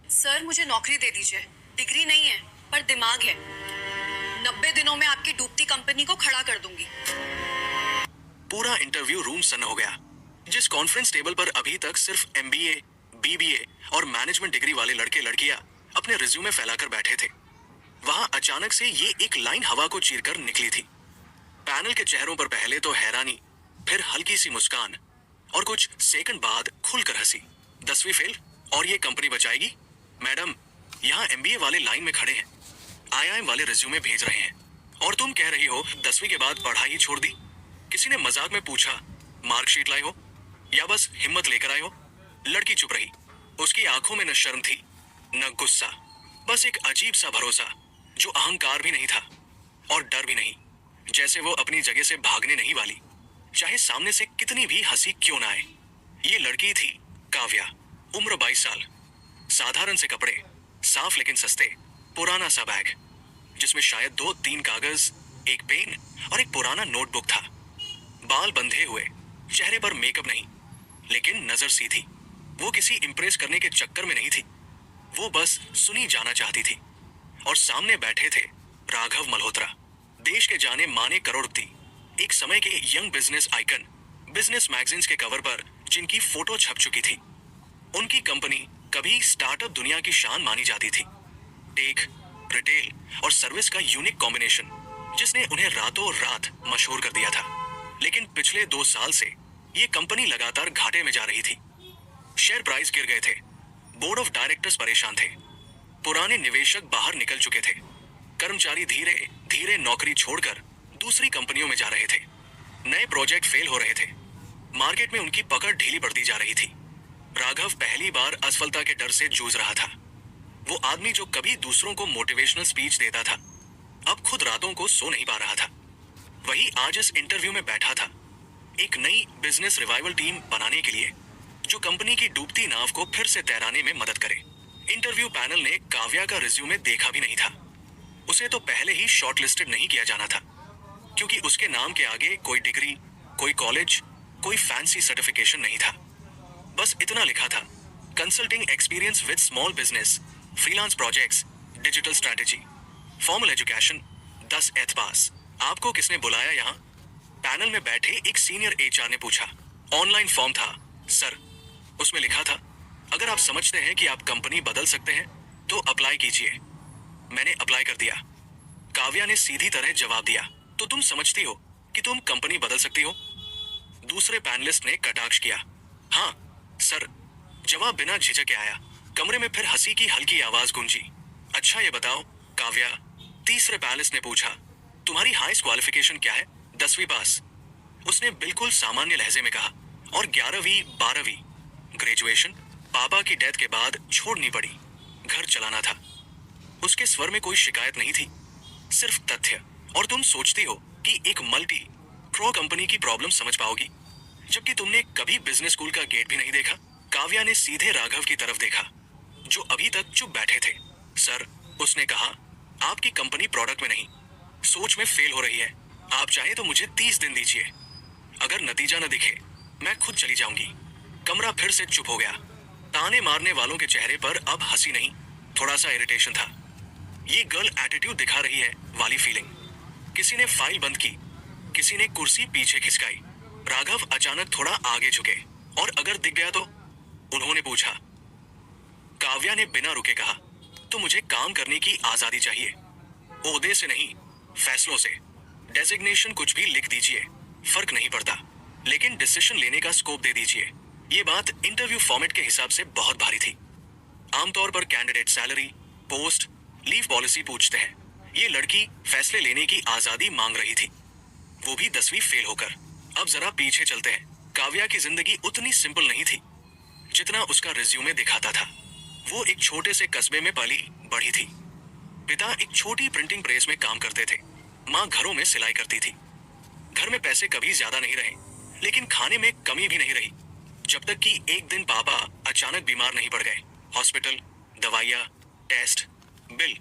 Sir मुझे नौकरी दे दीजिए। डिग्री नहीं है पर दिमाग है। 90 दिनों में आपकी डूबती कंपनी को खड़ा कर दूंगी। पूरा इंटरव्यू रूम सन्न हो गया। जिस कॉन्फ्रेंस टेबल पर अभी तक सिर्फ एमबीए, बीबीए और मैनेजमेंट डिग्री वाले लड़के लड़कियां अपने रिज्यूमे फैलाकर बैठे थे, वहां अचानक से ये एक लाइन हवा को चीरकर निकली थी। पैनल के चेहरों पर पहले तो हैरानी, फिर हल्की सी मुस्कान और कुछ सेकंड बाद खुलकर हंसी। 10वीं फेल और ये कंपनी बचाएगी? मैडम, यहाँ एमबीए वाले लाइन में खड़े हैं, आईआईएम वाले रिज्यूमे भेज रहे हैं, और तुम कह रही हो 10वीं के बाद पढ़ाई छोड़ दी। किसी ने मजाक में पूछा, मार्कशीट लाई हो या बस हिम्मत लेकर आए हो? लड़की चुप रही। उसकी आंखों में न शर्म थी न गुस्सा, बस एक अजीब सा भरोसा जो अहंकार भी नहीं था और डर भी नहीं, जैसे वो अपनी जगह से भागने नहीं वाली, चाहे सामने से कितनी भी हंसी क्यों ना आए। ये लड़की थी काव्या, उम्र 22 साल, साधारण से कपड़े, साफ लेकिन सस्ते, पुराना सा बैग जिसमें शायद 2-3 कागज, एक पेन और एक पुराना नोटबुक था। बाल बंधे हुए, चेहरे पर मेकअप नहीं, लेकिन नजर सीधी। वो किसी इंप्रेस करने के चक्कर में नहीं थी, वो बस सुनी जाना चाहती थी। और सामने बैठे थे राघव मल्होत्रा, देश के जाने माने करोड़पति, एक समय के young business icon, business magazines के कवर पर जिनकी फोटो छप चुकी थी। उनकी कंपनी कभी स्टार्टअप दुनिया की शान मानी जाती थी। टेक, रिटेल और सर्विस का यूनिक कॉम्बिनेशन जिसने उन्हें रातों रात मशहूर कर दिया था। लेकिन पिछले 2 साल से ये कंपनी लगातार घाटे में जा रही थी। शेयर प्राइस गिर गए थे, बोर्ड ऑफ डायरेक्टर्स परेशान थे, पुराने निवेशक बाहर निकल चुके थे, कर्मचारी धीरे धीरे नौकरी छोड़कर दूसरी कंपनियों में जा रहे थे, नए प्रोजेक्ट फेल हो रहे थे, मार्केट में उनकी पकड़ ढीली पड़ती जा रही थी। राघव पहली बार असफलता के डर से जूझ रहा था। वो आदमी जो कभी दूसरों को मोटिवेशनल स्पीच देता था, अब खुद रातों को सो नहीं पा रहा था। वही आज इस इंटरव्यू में बैठा था, एक नई बिजनेस रिवाइवल टीम बनाने के लिए जो कंपनी की डूबती नाव को फिर से तैराने में मदद करे। इंटरव्यू पैनल ने काव्या का रिज्यूमे देखा भी नहीं था। उसे तो पहले ही शॉर्टलिस्टेड नहीं किया जाना था, क्योंकि उसके नाम के आगे कोई डिग्री, कोई कॉलेज, कोई फैंसी सर्टिफिकेशन नहीं था। बस इतना लिखा था, consulting experience with small business, freelance projects, digital strategy, formal education, 10 एथ पास। आपको किसने बुलाया यहाँ? पैनल में बैठे एक सीनियर एचआर ने पूछा। ऑनलाइन फॉर्म था सर, उसमें लिखा था, अगर आप समझते हैं कि आप कंपनी बदल सकते हैं तो अप्लाई कीजिए। मैंने अप्लाई कर दिया। काव्या ने सीधी तरह जवाब दिया, तो तुम समझती हो कि तुम कंपनी बदल सकती हो? दूसरे पैनलिस्ट ने कटाक्ष किया। हाँ सर, जवाब बिना झिझक आया। कमरे में फिर हंसी की हल्की आवाज गूंजी। अच्छा ये बताओ काव्या, तीसरे पैनलिस्ट ने पूछा, तुम्हारी हाईएस्ट क्वालिफिकेशन क्या है? 10वीं पास, उसने बिल्कुल सामान्य लहजे में कहा। और 11वीं 12वीं ग्रेजुएशन पापा की डेथ के बाद छोड़नी पड़ी, घर चलाना था। उसके स्वर में कोई शिकायत नहीं थी, सिर्फ तथ्य। और तुम सोचती हो कि एक मल्टी क्रो कंपनी की प्रॉब्लम समझ पाओगी, जबकि तुमने कभी बिजनेस स्कूल का गेट भी नहीं देखा। काव्या ने सीधे राघव की तरफ देखा, जो अभी तक चुप बैठे थे। सर, उसने कहा, आपकी कंपनी प्रोडक्ट में नहीं, सोच में फेल हो रही है। आप चाहे तो मुझे 30 दिन दीजिए, अगर नतीजा न दिखे मैं खुद चली जाऊंगी। कमरा फिर से चुप हो गया। ताने मारने वालों के चेहरे पर अब हंसी नहीं, थोड़ा सा इरिटेशन था। ये गर्ल एटीट्यूड दिखा रही है वाली फीलिंग। किसी ने फाइल बंद की, किसी ने कुर्सी पीछे खिसकाई। राघव अचानक थोड़ा आगे झुके। और अगर दिख गया तो? उन्होंने पूछा। काव्या ने बिना रुके कहा, तो मुझे काम करने की आजादी चाहिए, ओहदे से नहीं, फैसलों से। डेजिग्नेशन कुछ भी लिख दीजिए, फर्क नहीं पड़ता, लेकिन डिसीजन लेने का स्कोप दे दीजिए। ये बात इंटरव्यू फॉर्मेट के हिसाब से बहुत भारी थी। आमतौर पर candidate salary, post, leave policy पूछते हैं। ये लड़की फैसले लेने की आजादी मांग रही थी, वो भी 10वीं फेल होकर। अब जरा पीछे चलते हैं। काव्या की जिंदगी उतनी सिंपल नहीं थी जितना उसका रिज्यूमे दिखाता था। वो एक छोटे से कस्बे में पली बढ़ी थी। पिता एक छोटी प्रिंटिंग प्रेस में काम करते थे, माँ घरों में सिलाई करती थी। घर में पैसे कभी ज्यादा नहीं रहे, लेकिन खाने में कमी भी नहीं रही, जब तक कि एक दिन पापा अचानक बीमार नहीं पड़ गए। हॉस्पिटल, दवाइयाँ, टेस्ट, बिल,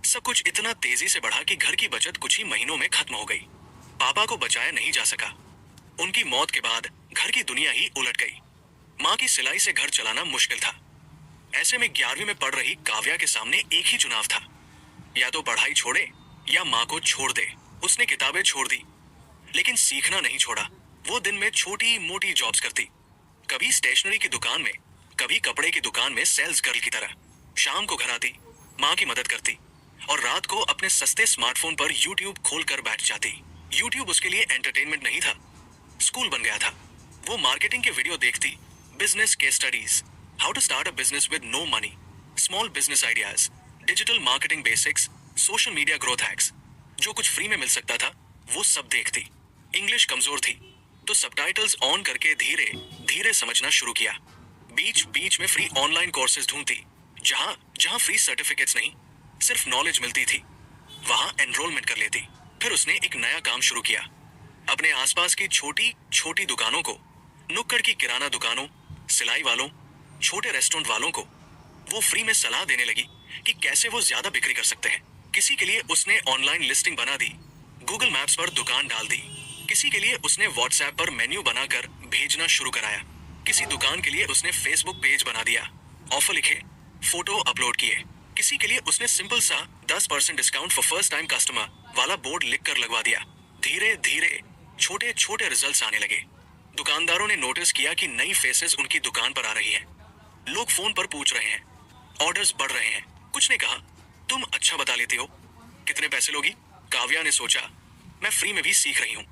सब कुछ इतना तेजी से बढ़ा कि घर की बचत कुछ ही महीनों में खत्म हो गई। पापा को बचाया नहीं जा सका। उनकी मौत के बाद घर की दुनिया ही उलट गई। माँ की सिलाई से घर चलाना मुश्किल था। ऐसे में 11वीं में पढ़ रही काव्या के सामने एक ही चुनाव था, या तो पढ़ाई छोड़े या माँ को छोड़ दे। उसने किताबें छोड़ दी, लेकिन सीखना नहीं छोड़ा। वो दिन में छोटी मोटी जॉब्स करती, कभी स्टेशनरी की दुकान में, कभी कपड़े की दुकान में सेल्स गर्ल की तरह। शाम को घर आती, माँ की मदद करती और रात को अपने सस्ते स्मार्टफोन पर यूट्यूब खोल कर बैठ जाती। यूट्यूब उसके लिए एंटरटेनमेंट नहीं था, स्कूल बन गया था। वो मार्केटिंग के वीडियो देखती, business case studies, how to start a business with no money, small business ideas, digital marketing basics, social media growth hacks. जो कुछ फ्री में मिल सकता था वो सब देखती। इंग्लिश कमजोर थी तो सबटाइटल्स ऑन करके धीरे धीरे समझना शुरू किया। बीच बीच में फ्री ऑनलाइन कोर्सेज ढूंढती, जहां जहां फ्री सर्टिफिकेट्स नहीं, सिर्फ नॉलेज मिलती थी, वहां एनरोलमेंट कर लेती। फिर उसने एक नया काम शुरू किया। अपने आसपास की छोटी छोटी दुकानों को, नुक्कड़ की किराना दुकानों, सिलाई वालों, छोटे रेस्टोरेंट वालों को वो फ्री में सलाह देने लगी कि कैसे वो ज्यादा बिक्री कर सकते हैं। किसी के लिए उसने ऑनलाइन लिस्टिंग बना दी, गूगल मैप्स पर दुकान डाल दी। किसी के लिए उसने व्हाट्सएप पर मेन्यू बनाकर भेजना शुरू कराया। किसी दुकान के लिए उसने फेसबुक पेज बना दिया, ऑफर लिखे, फोटो अपलोड किए। किसी के लिए उसने सिंपल सा 10% discount for first time customer वाला बोर्ड लिख कर लगवा दिया। धीरे धीरे छोटे छोटे रिजल्ट्स आने लगे। दुकानदारों ने नोटिस किया कि नई फेसेस उनकी दुकान पर आ रही है। लोग फोन पर पूछ रहे हैं, ऑर्डर्स बढ़ रहे हैं। कुछ ने कहा, तुम अच्छा बता लेती हो, कितने पैसे लोगी? काव्या ने सोचा, मैं फ्री में भी सीख रही हूँ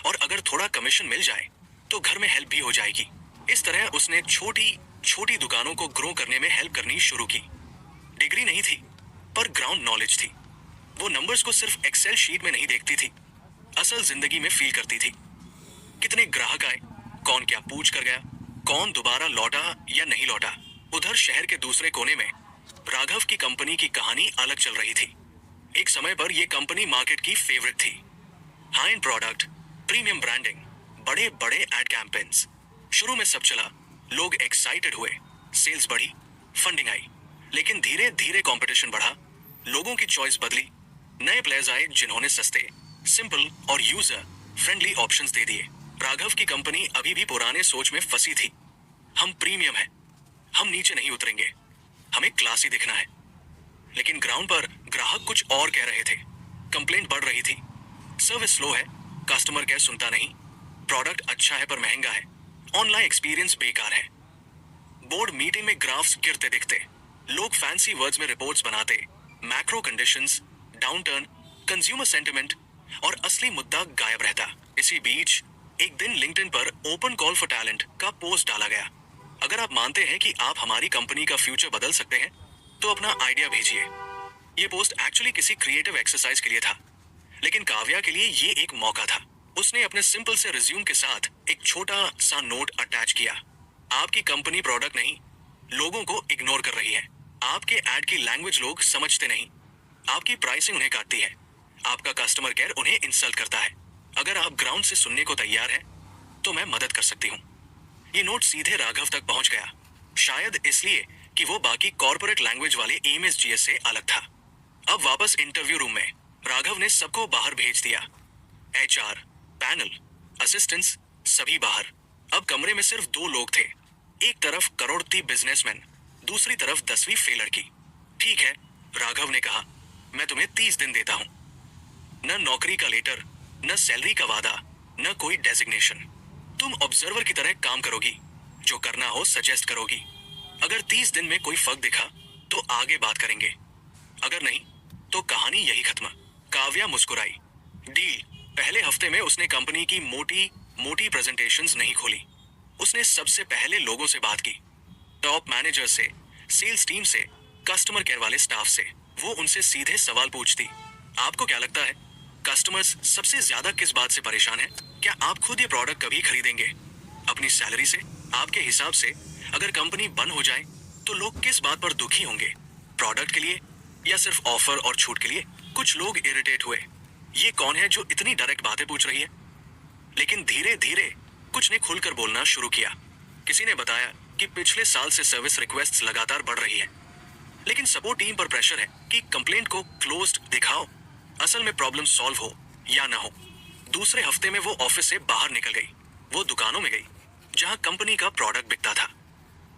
और अगर थोड़ा कमीशन मिल जाए तो घर में हेल्प भी हो जाएगी। इस तरह उसने छोटी छोटी दुकानों को ग्रो करने में हेल्प करनी शुरू की। डिग्री नहीं थी, पर ग्राउंड नॉलेज थी। वो नंबर्स को सिर्फ एक्सेल शीट में नहीं देखती थी, असल जिंदगी में फील करती थी। कितने ग्राहक आए, कौन क्या पूछ कर गया, कौन दोबारा लौटा या नहीं लौटा। उधर शहर के दूसरे कोने में राघव की कंपनी की कहानी अलग चल रही थी। एक समय पर यह कंपनी मार्केट की फेवरेट थी। High and product, premium branding, बड़े बड़े एड कैंपेन्स। शुरू में सब चला, लोग एक्साइटेड हुए, सेल्स बढ़ी, फंडिंग आई। लेकिन धीरे धीरे कंपटीशन बढ़ा, लोगों की चॉइस बदली। नए प्लेयर्स आए जिन्होंने सस्ते, सिंपल और यूजर फ्रेंडली ऑप्शंस दे दिए। राघव की कंपनी अभी भी पुराने सोच में फंसी थी। हम प्रीमियम है, हम नीचे नहीं उतरेंगे, हमें क्लासी दिखना है। लेकिन ग्राउंड पर ग्राहक कुछ और कह रहे थे। कंप्लेंट बढ़ रही थी, सर्विस स्लो है, कस्टमर केयर सुनता नहीं, प्रोडक्ट अच्छा है पर महंगा है, ऑनलाइन एक्सपीरियंस बेकार है। बोर्ड मीटिंग में ग्राफ्स गिरते दिखते, लोग फैंसी वर्ड्स में रिपोर्ट्स बनाते, macro conditions, downturn, consumer sentiment और असली मुद्दा गायब रहता। इसी बीच एक दिन लिंक्डइन पर ओपन कॉल फॉर टैलेंट का पोस्ट डाला गया। अगर आप मानते हैं कि आप हमारी कंपनी का फ्यूचर बदल सकते हैं तो अपना आइडिया भेजिए। ये पोस्ट एक्चुअली किसी क्रिएटिव एक्सरसाइज के लिए था, लेकिन काव्या के लिए ये एक मौका था। उसने अपने सिंपल से रिज्यूम के साथ एक छोटा सा नोट अटैच किया। आपकी कंपनी प्रोडक्ट नहीं, लोगों को इग्नोर कर रही है। आपके ऐड की लैंग्वेज लोग समझते नहीं, आपकी प्राइसिंग उन्हें काटती है, आपका कस्टमर केयर उन्हें इंसल्ट करता है। अगर आप ग्राउंड से सुनने को तैयार हैं तो मैं मदद कर सकती हूँ। ये नोट सीधे राघव तक पहुंच गया, शायद इसलिए कि वो बाकी कॉर्पोरेट लैंग्वेज वाले एमएसजीएस से अलग था। अब वापस इंटरव्यू रूम में राघव ने सबको बाहर भेज दिया। एचआर, पैनल, असिस्टेंट्स सभी बाहर। अब कमरे में सिर्फ 2 लोग थे। एक तरफ करोड़पति बिजनेसमैन, दूसरी तरफ 10वीं फेलर की। ठीक है, राघव ने कहा, मैं तुम्हें 30 दिन देता हूं। न नौकरी का लेटर, न सैलरी का वादा, न कोई डेजिग्नेशन। तुम ऑब्जर्वर की तरह काम करोगी, जो करना हो सजेस्ट करोगी। अगर 30 दिन में कोई फर्क दिखा तो आगे बात करेंगे, अगर नहीं तो कहानी यही खत्म। काव्या मुस्कुराई। डील। पहले हफ्ते में उसने कंपनी की मोटी मोटी प्रेजेंटेशंस नहीं खोली। उसने सबसे पहले लोगों से बात की, टॉप मैनेजर से, सेल्स टीम से, कस्टमर केयर वाले स्टाफ से। वो उनसे सीधे सवाल पूछती, आपको क्या लगता है कस्टमर्स सबसे ज्यादा किस बात से परेशान है? क्या आप खुद ये प्रोडक्ट कभी खरीदेंगे? अपनी सैलरी से? आपके हिसाब से अगर कंपनी बंद हो जाए तो लोग किस बात पर दुखी होंगे? प्रोडक्ट के लिए या सिर्फ ऑफर और छूट के लिए? कुछ लोग इरिटेट हुए, ये कौन है जो इतनी डायरेक्ट बातें पूछ रही है? लेकिन धीरे धीरे कुछ ने खुलकर बोलना शुरू किया। किसी ने बताया कि पिछले साल से सर्विस रिक्वेस्ट्स लगातार बढ़ रही है, लेकिन सपोर्ट टीम पर प्रेशर है कि कंप्लेंट को क्लोज्ड दिखाओ, असल में प्रॉब्लम सॉल्व हो या ना हो। दूसरे हफ्ते में वो ऑफिस से बाहर निकल गई। वो दुकानों में गई जहां कंपनी का प्रोडक्ट बिकता था।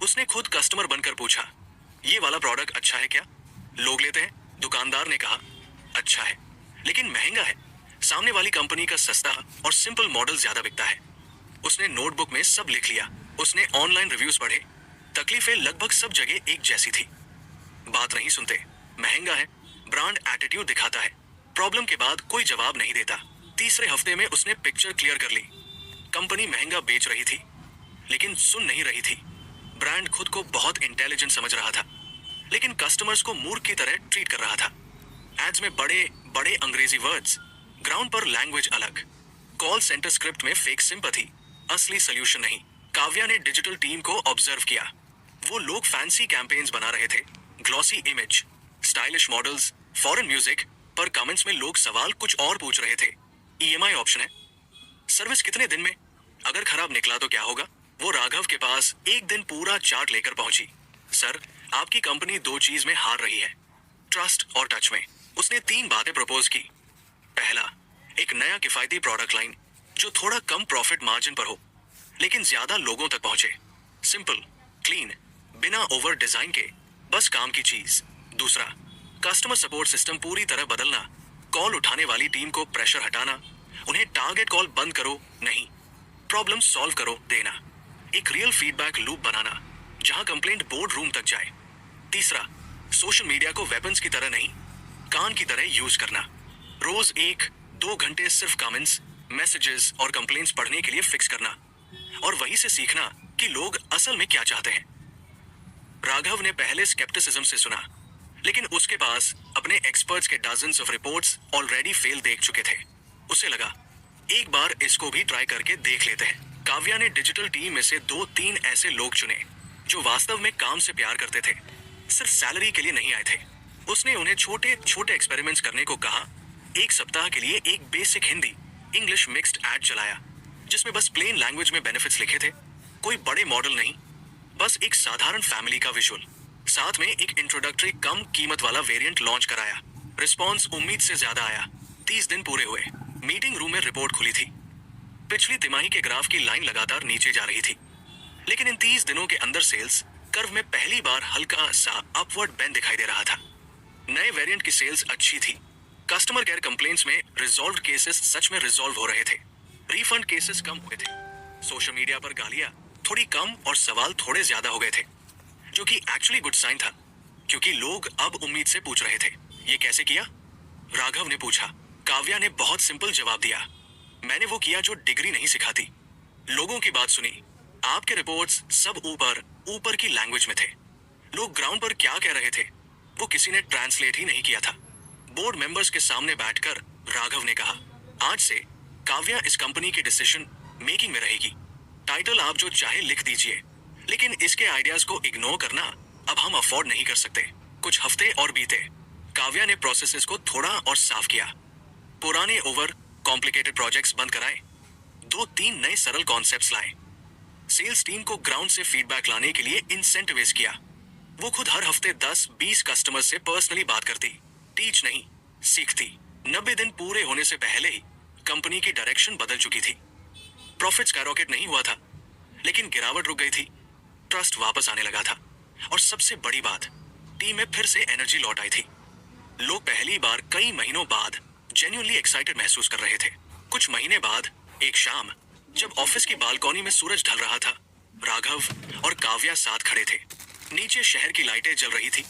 उसने खुद कस्टमर बनकर पूछा, ये वाला प्रोडक्ट अच्छा है क्या? लोग लेते हैं। दुकानदार ने कहा, अच्छा है, लेकिन महंगा है। सामने वाली कंपनी का सस्ता और सिंपल मॉडल ज्यादा बिकता है। उसने नोटबुक में सब लिख लिया। उसने ऑनलाइन रिव्यूज पढ़े। तकलीफें लगभग सब जगह एक जैसी थी। बात नहीं सुनते, महंगा है, ब्रांड एटीट्यूड दिखाता है। प्रॉब्लम के बाद कोई जवाब नहीं देता। तीसरे हफ्ते में उसने पिक्चर क्लियर कर ली। कंपनी महंगा बेच रही थी, लेकिन सुन नहीं रही थी। ब्रांड खुद को बहुत इंटेलिजेंट समझ रहा था, लेकिन कस्टमर्स को मूर्ख की तरह ट्रीट कर रहा था। एड्स में बड़े बड़े अंग्रेजी वर्ड्स, ग्राउंड पर लैंग्वेज अलग, कॉल सेंटर स्क्रिप्ट में फेक सिंपैथी, असली सोल्यूशन नहीं। काव्या ने डिजिटल टीम को ऑब्जर्व किया। वो लोग फैंसी कैंपेन्स बना रहे थे, glossy image, stylish models, foreign music, पर कमेंट्स में लोग सवाल कुछ और पूछ रहे थे। ईएमआई ऑप्शन है, सर्विस कितने दिन में, अगर खराब निकला तो क्या होगा? वो राघव के पास एक दिन पूरा चार्ट लेकर पहुंची। सर, आपकी कंपनी दो चीज में हार रही है, ट्रस्ट और टच में। उसने 3 बातें प्रपोज की। पहला, एक नया किफायती प्रोडक्ट लाइन जो थोड़ा कम प्रॉफिट मार्जिन पर हो, लेकिन ज्यादा लोगों तक पहुंचे। सिंपल, क्लीन, बिना ओवर डिजाइन के, बस काम की चीज। दूसरा, कस्टमर सपोर्ट सिस्टम पूरी तरह बदलना, कॉल उठाने वाली टीम को प्रेशर हटाना, उन्हें टारगेट कॉल बंद करो नहीं, प्रॉब्लम सॉल्व करो देना, एक रियल फीडबैक लूप बनाना जहां कंप्लेंट बोर्ड रूम तक जाए। तीसरा, सोशल मीडिया को वेपन्स की तरह नहीं, कान की तरह यूज करना। रोज 1-2 घंटे सिर्फ कमेंट्स, मैसेजेस और कंप्लेंट्स पढ़ने के लिए फिक्स करना, और वहीं से सीखना कि लोग असल में क्या चाहते हैं। राघव ने पहले स्केप्टिसिज्म से सुना, लेकिन उसके पास अपने एक्सपर्ट्स के dozens of reports already fail देख चुके थे। उसे लगा, एक बार इसको भी ट्राई करके देख लेते हैं। काव्या ने डिजिटल टीम में से 2-3 ऐसे लोग चुने जो वास्तव में काम से प्यार करते थे, सिर्फ सैलरी के लिए नहीं आए थे। उसने उन्हें छोटे छोटे एक्सपेरिमेंट्स करने को कहा। 1 सप्ताह के लिए एक basic Hindi English mixed ad चलाया, जिसमें बस प्लेन लैंग्वेज में बेनिफिट्स लिखे थे, कोई बड़े मॉडल नहीं, बस एक साधारण फैमिली का विजुअल। साथ में एक इंट्रोडक्टरी कम कीमत वाला वेरिएंट लॉन्च कराया। रिस्पॉन्स उम्मीद से ज्यादा आया। 30 दिन पूरे हुए। मीटिंग रूम में रिपोर्ट खुली थी। पिछली तिमाही के ग्राफ की लाइन लगातार नीचे जा रही थी, लेकिन इन 30 दिनों के अंदर सेल्स कर्व में पहली बार हल्का सा अपवर्ड बेंड दिखाई दे रहा था। नए वेरिएंट की सेल्स अच्छी थी। कस्टमर केयर कंप्लेंट्स में रिजॉल्व्ड केसेस सच में रिजॉल्व हो रहे थे। रिफंड केसेस कम हुए थे। सोशल मीडिया पर गालियां थोड़ी कम और सवाल थोड़े ज्यादा हो गए थे, जो कि एक्चुअली गुड साइन था, क्योंकि लोग अब उम्मीद से पूछ रहे थे। ये कैसे किया? राघव ने पूछा। काव्या ने बहुत सिंपल जवाब दिया, मैंने वो किया जो डिग्री नहीं सिखाती। लोगों की बात सुनी। आपके रिपोर्ट्स सब ऊपर ऊपर की लैंग्वेज में थे। लोग ग्राउंड पर क्या कह रहे थे वो किसी ने ट्रांसलेट ही नहीं किया था। बोर्ड मेंबर्स के सामने बैठकर राघव ने कहा, आज से काव्या इस कंपनी के डिसीजन मेकिंग में रहेगी। टाइटल आप जो चाहे लिख दीजिए, लेकिन इसके आइडियाज को इग्नोर करना अब हम अफोर्ड नहीं कर सकते। कुछ हफ्ते और बीते। काव्या ने प्रोसेसेस को थोड़ा और साफ किया। पुराने ओवर कॉम्प्लिकेटेड प्रोजेक्ट्स बंद कराए। 2-3 नए सरल कॉन्सेप्ट्स लाए। सेल्स टीम को ग्राउंड से फीडबैक लाने के लिए इंसेंटिवाइज किया। वो खुद हर हफ्ते 10-20 कस्टमर से पर्सनली बात करती, टीच नहीं सीखती। 90 दिन पूरे होने से पहले ही कंपनी की डायरेक्शन बदल चुकी थी। प्रॉफिट स्काईरॉकेट नहीं हुआ था, लेकिन गिरावट रुक गई थी। ट्रस्ट वापस आने लगा था, और सबसे बड़ी बात, टीम में फिर से एनर्जी लौट आई थी। लोग पहली बार कई महीनों बाद जेन्युइनली एक्साइटेड महसूस कर रहे थे। कुछ महीने बाद एक शाम, जब ऑफिस की बालकनी में सूरज ढल रहा था, राघव और काव्या साथ खड़े थे। नीचे शहर की लाइटें जल रही थी,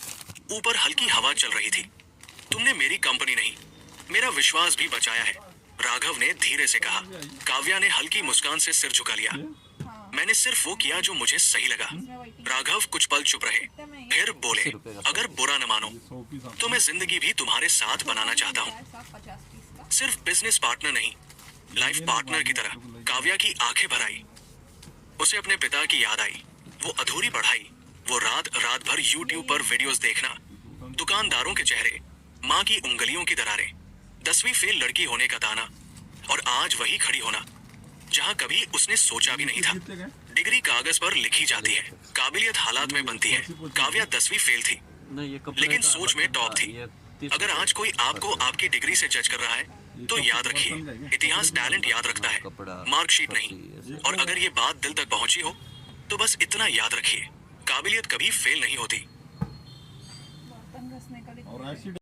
ऊपर हल्की हवा चल रही थी। तुमने मेरी कंपनी नहीं, मेरा विश्वास भी बचाया है, राघव ने धीरे से कहा। काव्या ने हल्की मुस्कान से सिर झुका लिया। मैंने सिर्फ वो किया जो मुझे सही लगा। राघव कुछ पल चुप रहे, फिर बोले, अगर बुरा न मानो तो मैं जिंदगी भी तुम्हारे साथ बनाना चाहता हूँ, सिर्फ बिजनेस पार्टनर नहीं, लाइफ पार्टनर की तरह। काव्या की आंखें भर आई। उसे अपने पिता की याद आई, वो अधूरी पढ़ाई, वो रात रात भर यूट्यूब पर वीडियोस देखना, दुकानदारों के चेहरे, माँ की उंगलियों की दरारें, 10वीं फेल लड़की होने का दाना, और आज वही खड़ी होना जहाँ कभी उसने सोचा भी नहीं था। डिग्री कागज पर लिखी जाती है, काबिलियत हालात में बनती है। काव्या 10वीं फेल थी, लेकिन सोच में टॉप थी। अगर आज कोई आपको आपकी डिग्री से जज कर रहा है तो याद रखिए, इतिहास टैलेंट याद रखता है, मार्कशीट नहीं। और अगर ये बात दिल तक पहुंची हो तो बस इतना याद रखिए, काबिलियत कभी फेल नहीं होती, बर्तन घसने का लिखा और है। एसिड